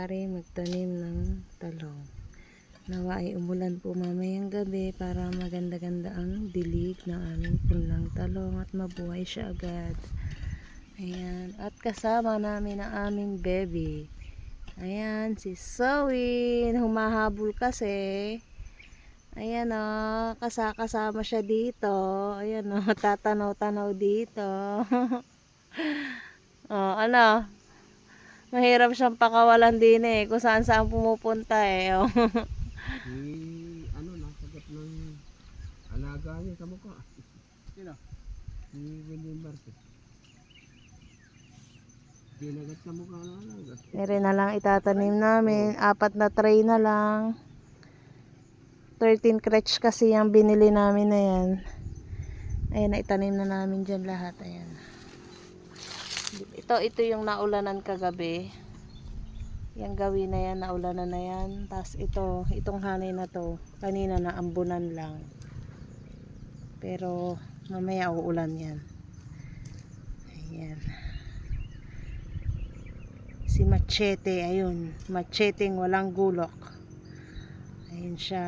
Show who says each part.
Speaker 1: may-ari magtanim ng talong. Nawa ay umulan po mamayang gabi para maganda-ganda ang dilig ng aming punlang talong at mabuhay siya agad. Ayan, at kasama namin ang aming baby. Ayan, si Sowin, humahabol kasi. Ayan o, kasama siya dito. Ayan o, tatanaw-tanaw dito. Oh, ano? Mahirap siyang pakawalan din eh, kung saan pumupunta eh. Oh.
Speaker 2: Ano, nasagot ng alaga niya sa mukha. Sino? Si William Marquez. Dinagat sa mukha ng alaga.
Speaker 1: Meron na lang itatanim namin. 4 na tray na lang. 13 crutch kasi yung binili namin na yan. Ayan, itanim na namin dyan lahat. Ayan. Ito yung naulanan kagabi. Yung gawin na yan, naulanan na yan. Tapos itong hanay na to, kanina na ambunan lang. Pero mamaya uulan yan. Ayan. Si Machete, ayun. Macheteng walang gulok. Ayun siya.